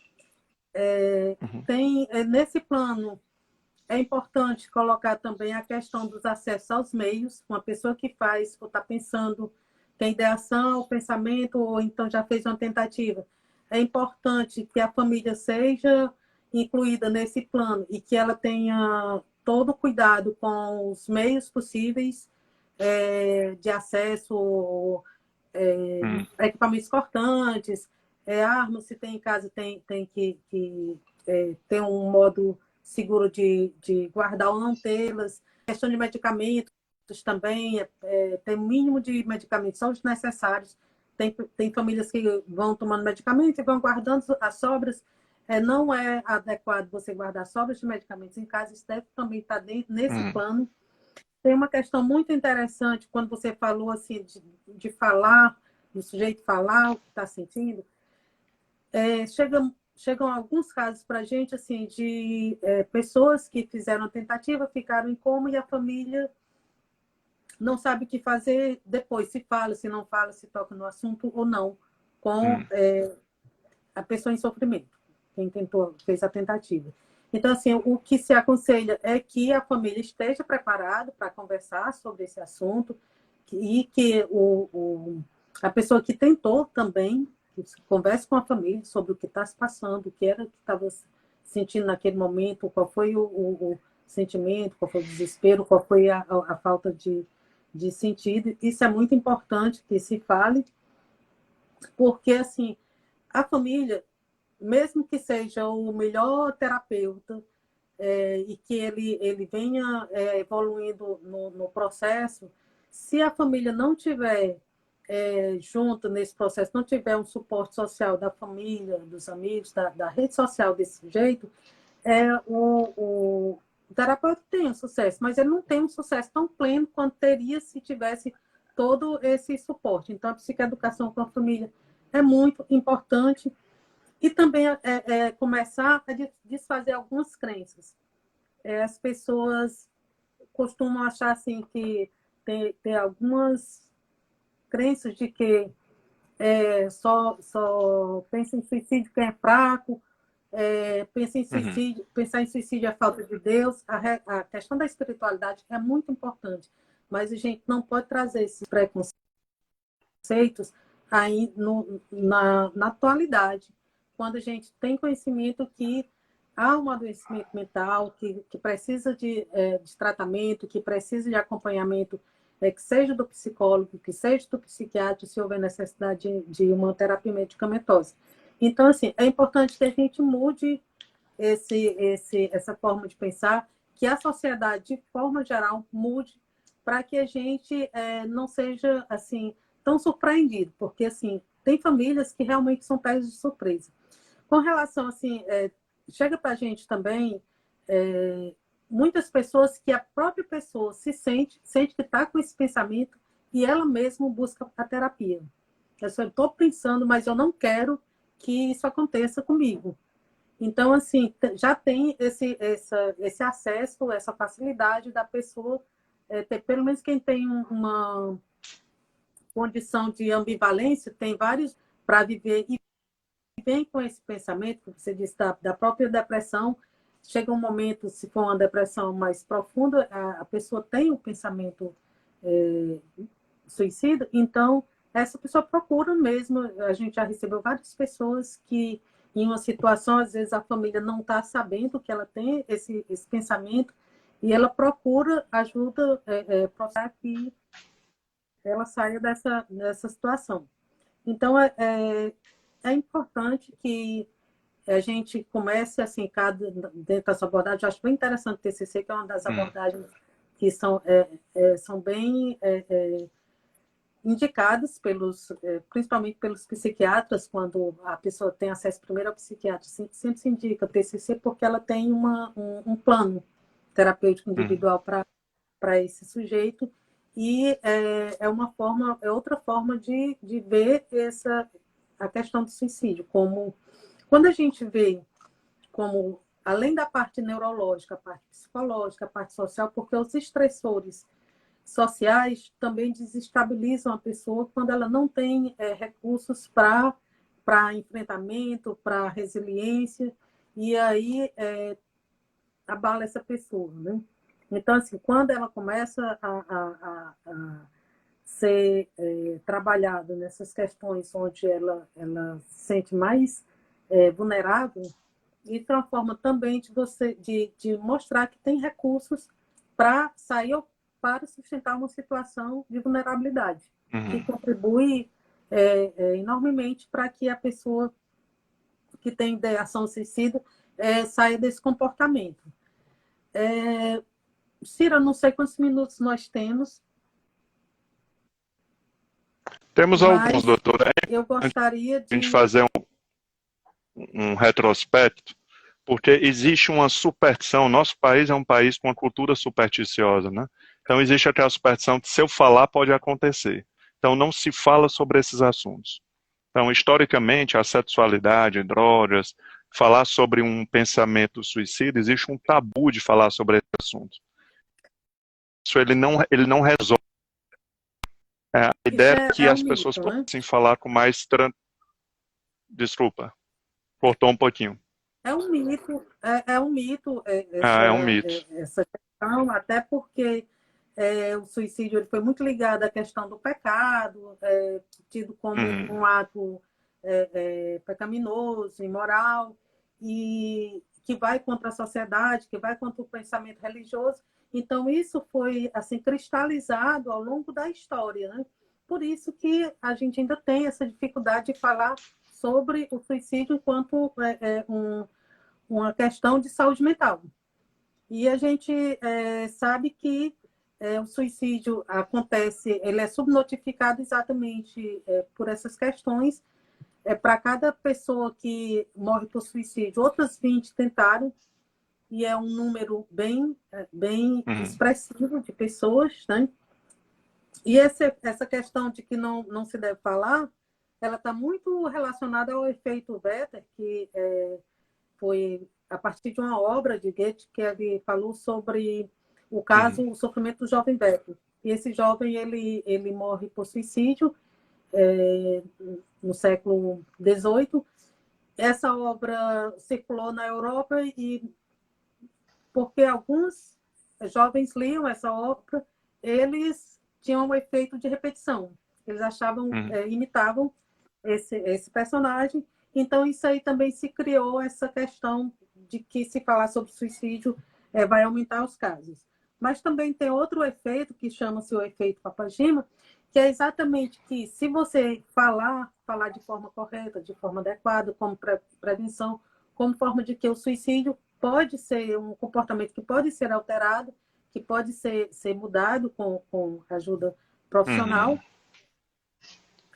Nesse plano, é importante colocar também a questão dos acessos aos meios. Uma pessoa que está pensando, tem ideação, pensamento, ou então já fez uma tentativa. É importante que a família seja incluída nesse plano e que ela tenha todo o cuidado com os meios possíveis de acesso, equipamentos cortantes, armas, se tem em casa, tem que ter um modo seguro de guardar ou não tê-las. Questão de medicamentos também, tem o mínimo de medicamentos, são os necessários. Tem famílias que vão tomando medicamentos e vão guardando as sobras. Não é adequado você guardar sobras de medicamentos em casa, isso deve também estar nesse plano. Tem uma questão muito interessante quando você falou assim de falar, do sujeito falar o que está sentindo. Chegam alguns casos para a gente assim, de pessoas que fizeram a tentativa, ficaram em coma e a família não sabe o que fazer depois, se fala, se não fala, se toca no assunto ou não, com a pessoa em sofrimento, quem fez a tentativa. Então, assim, o que se aconselha é que a família esteja preparada para conversar sobre esse assunto e que a pessoa que tentou também converse com a família sobre o que está se passando, o que era que estava sentindo naquele momento, qual foi o sentimento, qual foi o desespero, qual foi a falta de sentido. Isso é muito importante que se fale, porque, assim, a família, mesmo que seja o melhor terapeuta e que ele venha evoluindo no processo, se a família não tiver junto nesse processo, não tiver um suporte social da família, dos amigos, da rede social desse sujeito, o terapeuta tem um sucesso, mas ele não tem um sucesso tão pleno quanto teria se tivesse todo esse suporte. Então, a psicoeducação com a família é muito importante. E também começar a desfazer algumas crenças. As pessoas costumam achar assim que tem algumas crenças de que só pensa em suicídio quem é fraco, pensar em suicídio é falta de Deus. A questão da espiritualidade é muito importante, mas a gente não pode trazer esses preconceitos aí na atualidade, quando a gente tem conhecimento que há um adoecimento mental, que precisa de tratamento, que precisa de acompanhamento, que seja do psicólogo, que seja do psiquiatra, se houver necessidade de uma terapia medicamentosa. Então, assim, é importante que a gente mude essa forma de pensar, que a sociedade, de forma geral, mude, para que a gente não seja, assim, tão surpreendido, porque, assim, tem famílias que realmente são pegas de surpresa. Com relação, assim, chega para a gente também muitas pessoas que a própria pessoa sente que está com esse pensamento e ela mesma busca a terapia. Eu só estou pensando, mas eu não quero que isso aconteça comigo. Então, assim, já tem esse acesso, essa facilidade da pessoa ter, pelo menos quem tem uma condição de ambivalência, tem vários para viver e vem com esse pensamento, que você disse, da própria depressão. Chega um momento, se for uma depressão mais profunda, a pessoa tem um pensamento suicida, então essa pessoa procura mesmo. A gente já recebeu várias pessoas que, em uma situação, às vezes a família não está sabendo que ela tem esse pensamento e ela procura ajuda para que ela saia dessa situação. Então, é importante que a gente comece, assim, dentro dessa abordagem. Eu acho bem interessante o TCC, que é uma das abordagens que são bem indicadas, principalmente pelos psiquiatras, quando a pessoa tem acesso primeiro ao psiquiatra. Sempre se indica o TCC porque ela tem um plano terapêutico individual para esse sujeito, e é outra forma de ver a questão do suicídio, como quando a gente vê como, além da parte neurológica, a parte psicológica, a parte social, porque os estressores sociais também desestabilizam a pessoa quando ela não tem recursos para enfrentamento, para resiliência, e aí abala essa pessoa, né? Então, assim, quando ela começa a ser trabalhada nessas questões onde ela se sente mais vulnerável, isso é uma forma também de mostrar que tem recursos para sair ou para sustentar uma situação de vulnerabilidade, que contribui enormemente para que a pessoa que tem ideação suicida saia desse comportamento. Cira, não sei quantos minutos nós temos. Temos alguns, doutora. Eu gostaria a gente fazer um retrospecto, porque existe uma superstição. Nosso país é um país com uma cultura supersticiosa, né? Então existe aquela superstição que se eu falar pode acontecer. Então não se fala sobre esses assuntos. Então, historicamente, a sexualidade, drogas, falar sobre um pensamento suicida, existe um tabu de falar sobre esse assunto. Isso ele não resolve. A ideia é que as pessoas possam falar com mais Desculpa, cortou um pouquinho. É um mito, É um mito. Essa questão, até porque o suicídio ele foi muito ligado à questão do pecado, tido como um ato pecaminoso, imoral, e que vai contra a sociedade, que vai contra o pensamento religioso. Então, isso foi assim cristalizado ao longo da história, né? Por isso que a gente ainda tem essa dificuldade de falar sobre o suicídio enquanto uma questão de saúde mental. E a gente sabe que o suicídio acontece, ele é subnotificado exatamente por essas questões. Para cada pessoa que morre por suicídio, outras 20 tentaram, e é um número bem expressivo de pessoas, né? E essa questão de que não se deve falar, ela está muito relacionada ao efeito Werther, que foi a partir de uma obra de Goethe, que ele falou sobre o caso, o sofrimento do jovem Becker. E esse jovem, ele morre por suicídio no século XVIII. Essa obra circulou na Europa e porque alguns jovens liam essa obra, eles tinham um efeito de repetição. Eles achavam, imitavam esse personagem. Então, isso aí também se criou essa questão de que se falar sobre suicídio vai aumentar os casos. Mas também tem outro efeito, que chama-se o efeito Papagima, que é exatamente que, se você falar de forma correta, de forma adequada, como prevenção, como forma de que o suicídio pode ser um comportamento que pode ser alterado, que pode ser mudado com ajuda profissional.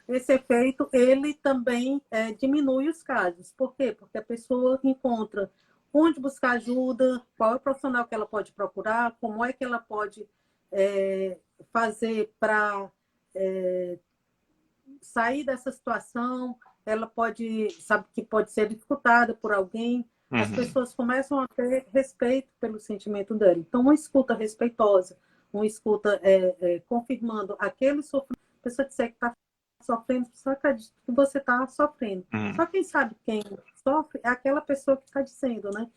Esse efeito, ele também diminui os casos. Por quê? Porque a pessoa encontra onde buscar ajuda, qual é o profissional que ela pode procurar, como é que ela pode fazer para sair dessa situação. Ela sabe que pode ser dificultada por alguém. As pessoas começam a ter respeito pelo sentimento dela. Então, uma escuta respeitosa, uma escuta confirmando aquele sofrimento. A pessoa disser que está sofrendo, só acredita que você está sofrendo. Só quem sabe quem sofre é aquela pessoa que está dizendo, né?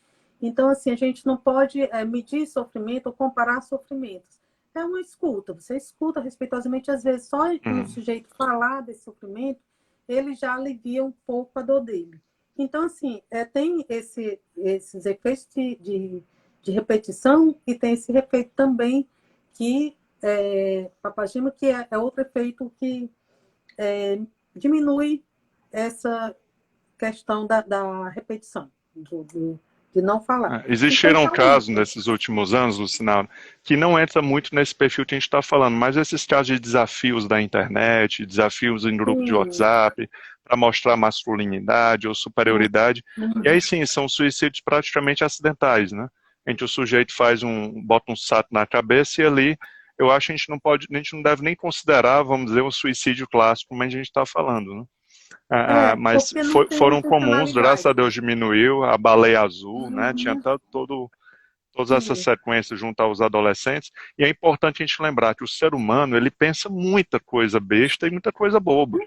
Então, assim, a gente não pode medir sofrimento ou comparar sofrimentos. É uma escuta. Você escuta respeitosamente, às vezes, só o sujeito falar desse sofrimento, ele já alivia um pouco a dor dele. Então, assim, tem esses efeitos de repetição e tem esse efeito também que, Papagima, que é outro efeito que diminui essa questão da repetição, de não falar. Existiram Então, casos nesses últimos anos, Lucinão, que não entra muito nesse perfil que a gente está falando, mas esses casos de desafios da internet, desafios em grupo de WhatsApp, para mostrar masculinidade ou superioridade, e aí sim, são suicídios praticamente acidentais, né? Em que o sujeito bota um saco na cabeça e ali, eu acho que a gente não deve nem considerar, vamos dizer, um suicídio clássico, como a gente está falando, né? Mas foram comuns, graças a Deus diminuiu, a baleia azul, né? Tinha todas essas sequências junto aos adolescentes, e é importante a gente lembrar que o ser humano, ele pensa muita coisa besta e muita coisa boba.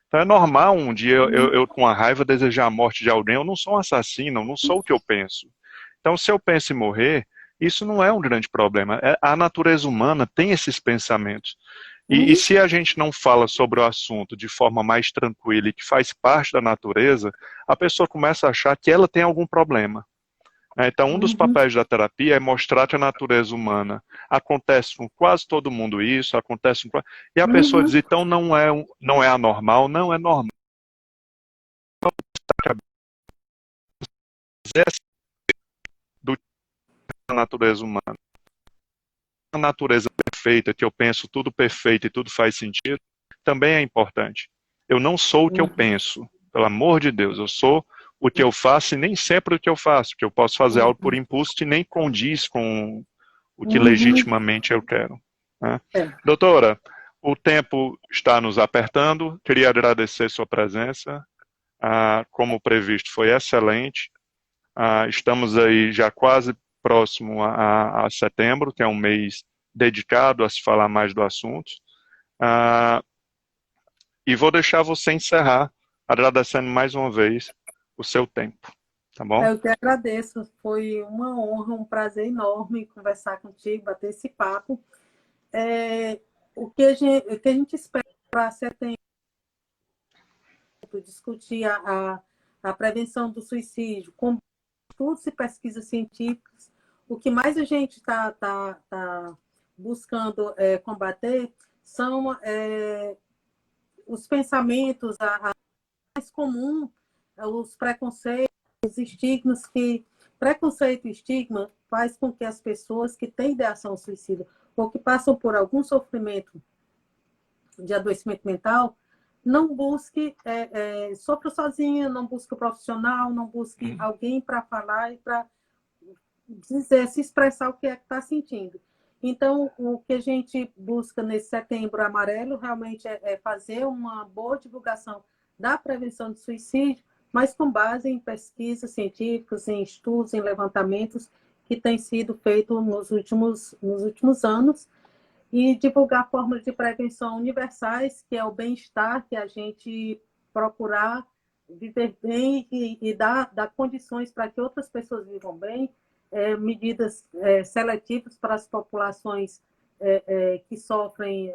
Então é normal um dia eu com a raiva desejar a morte de alguém, eu não sou um assassino, eu não sou o que eu penso. Então se eu penso em morrer, isso não é um grande problema. A natureza humana tem esses pensamentos. E se a gente não fala sobre o assunto de forma mais tranquila e que faz parte da natureza, a pessoa começa a achar que ela tem algum problema. Então, um dos papéis da terapia é mostrar que a natureza humana acontece com quase todo mundo isso, acontece com... E a pessoa diz, então não é anormal, não é normal. Do da natureza humana. A natureza perfeita, que eu penso tudo perfeito e tudo faz sentido, também é importante. Eu não sou o que eu penso, pelo amor de Deus, eu sou o que eu faço e nem sempre o que eu faço, porque eu posso fazer algo por impulso que nem condiz com o que legitimamente eu quero. Né? Doutora, o tempo está nos apertando, queria agradecer sua presença, como previsto foi excelente, estamos aí já quase próximo a setembro, que é um mês dedicado a se falar mais do assunto. E vou deixar você encerrar, agradecendo mais uma vez o seu tempo. Tá bom? Eu que agradeço. Foi uma honra, um prazer enorme conversar contigo, bater esse papo. O que a gente espera para setembro, discutir a prevenção do suicídio, com estudos e pesquisas científicas. O que mais a gente está buscando combater são os pensamentos, a mais comum, os preconceitos, os estigmas, que preconceito e estigma faz com que as pessoas que têm ideação suicida ou que passam por algum sofrimento de adoecimento mental não busque, sofra sozinha, não busque o profissional, não busque alguém para falar e para dizer, se expressar o que é que está sentindo. Então, o que a gente busca nesse setembro amarelo realmente é fazer uma boa divulgação da prevenção de suicídio, mas com base em pesquisas científicas, em estudos, em levantamentos que tem sido feito nos últimos anos, e divulgar formas de prevenção universais, que é o bem-estar, que a gente procurar viver bem e dar condições para que outras pessoas vivam bem, medidas seletivas para as populações que sofrem,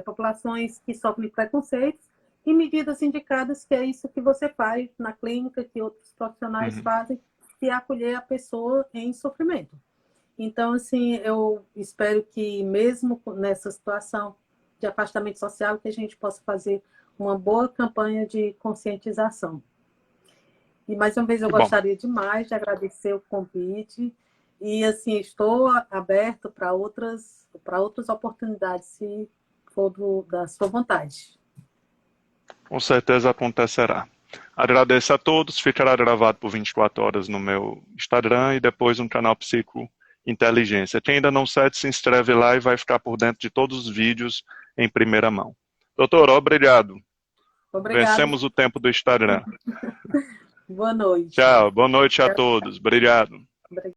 populações que sofrem preconceitos, e medidas indicadas, que é isso que você faz na clínica, que outros profissionais fazem, que é acolher a pessoa em sofrimento. Então, assim, eu espero que, mesmo nessa situação de afastamento social, que a gente possa fazer uma boa campanha de conscientização. E, mais uma vez, eu gostaria demais de agradecer o convite e, assim, estou aberto para outras oportunidades, se for da sua vontade. Com certeza acontecerá. Agradeço a todos, ficará gravado por 24 horas no meu Instagram e depois no canal Psico Inteligência. Quem ainda não segue, se inscreve lá e vai ficar por dentro de todos os vídeos em primeira mão. Doutor, obrigado. Obrigado. Vencemos o tempo do Instagram. Boa noite. Tchau, boa noite a todos. Obrigado.